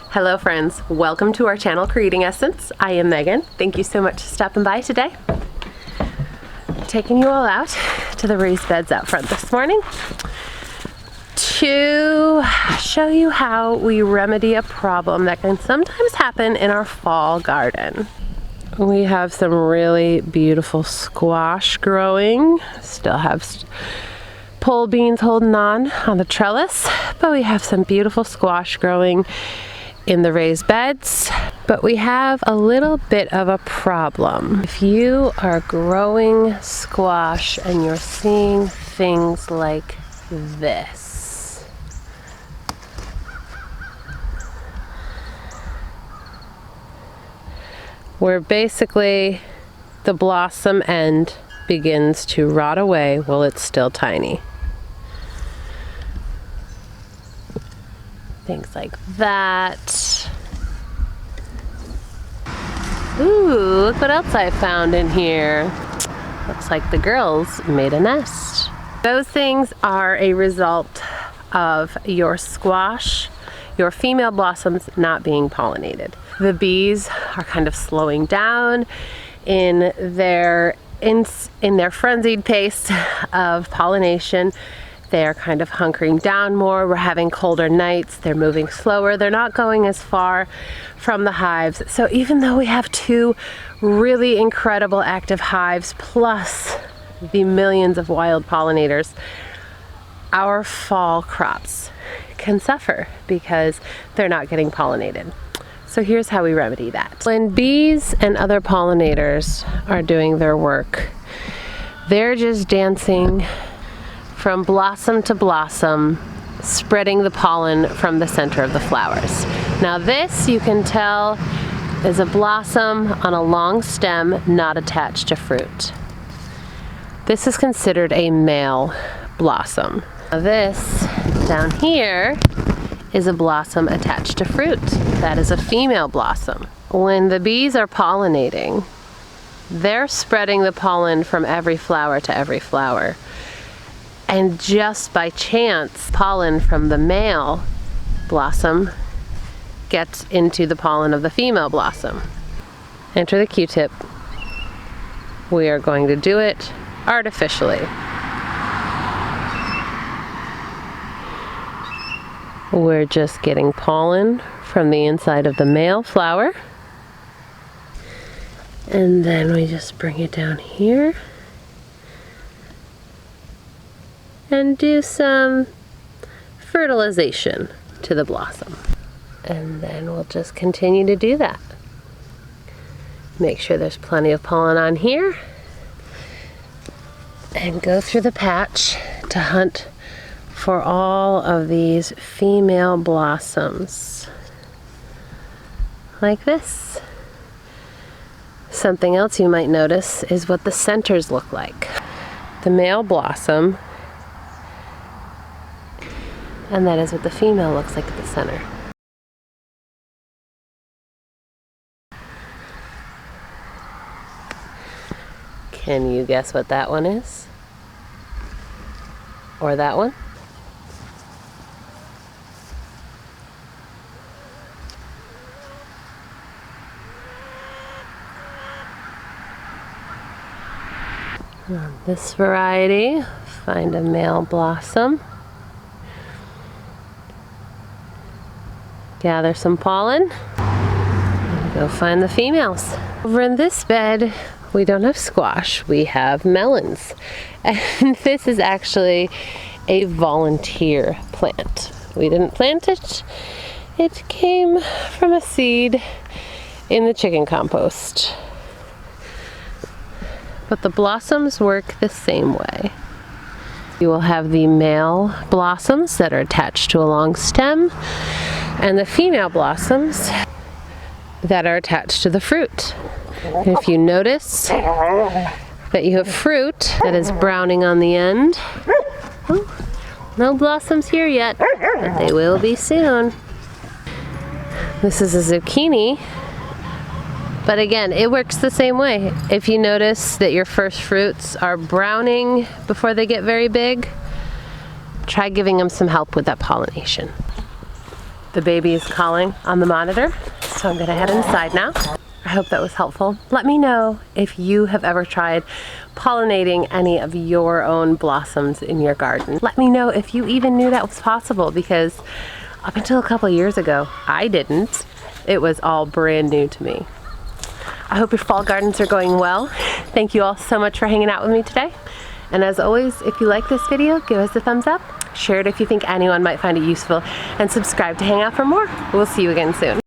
Hello friends, welcome to our channel Creating Essence. I am Megan. Thank you so much for stopping by today. Taking you all out to the raised beds out front this morning to show you how we remedy a problem that can sometimes happen in our fall garden. We have some really beautiful squash growing. Still have pole beans holding on the trellis, but we have some beautiful squash growing in the raised beds. But we have a little bit of a problem. If you are growing squash and you're seeing things like this, where basically the blossom end begins to rot away while it's still tiny. Things like that. Ooh, look what else I found in here. Looks like the girls made a nest. Those things are a result of your squash, your female blossoms not being pollinated. The bees are kind of slowing down in their frenzied pace of pollination. They're kind of hunkering down more. We're having colder nights. They're moving slower. They're not going as far from the hives. So even though we have two really incredible active hives plus the millions of wild pollinators, our fall crops can suffer because they're not getting pollinated. So here's how we remedy that. When bees and other pollinators are doing their work, they're just dancing from blossom to blossom, spreading the pollen from the center of the flowers. Now this, you can tell, is a blossom on a long stem not attached to fruit. This is considered a male blossom. Now this down here is a blossom attached to fruit. That is a female blossom. When the bees are pollinating, they're spreading the pollen from every flower to every flower. And just by chance, pollen from the male blossom gets into the pollen of the female blossom. Enter the Q-tip. We are going to do it artificially. We're just getting pollen from the inside of the male flower. And then we just bring it down here and do some fertilization to the blossom. And then we'll just continue to do that. Make sure there's plenty of pollen on here and go through the patch to hunt for all of these female blossoms like this. Something else you might notice is what the centers look like. The male blossom, and that is what the female looks like at the center. Can you guess what that one is? Or that one? On this variety, find a male blossom. Gather some pollen and go find the females. Over in this bed, we don't have squash, we have melons. And this is actually a volunteer plant. We didn't plant it. It came from a seed in the chicken compost. But the blossoms work the same way. You will have the male blossoms that are attached to a long stem, and the female blossoms that are attached to the fruit. And if you notice that you have fruit that is browning on the end, no blossoms here yet, but they will be soon. This is a zucchini, but again, it works the same way. If you notice that your first fruits are browning before they get very big, try giving them some help with that pollination. The baby is calling on the monitor, so I'm gonna head inside now. I hope that was helpful. Let me know if you have ever tried pollinating any of your own blossoms in your garden. Let me know if you even knew that was possible, because up until a couple years ago, I didn't. It was all brand new to me. I hope your fall gardens are going well. Thank you all so much for hanging out with me today. And as always, if you like this video, give us a thumbs up, share it if you think anyone might find it useful, and subscribe to hang out for more. We'll see you again soon.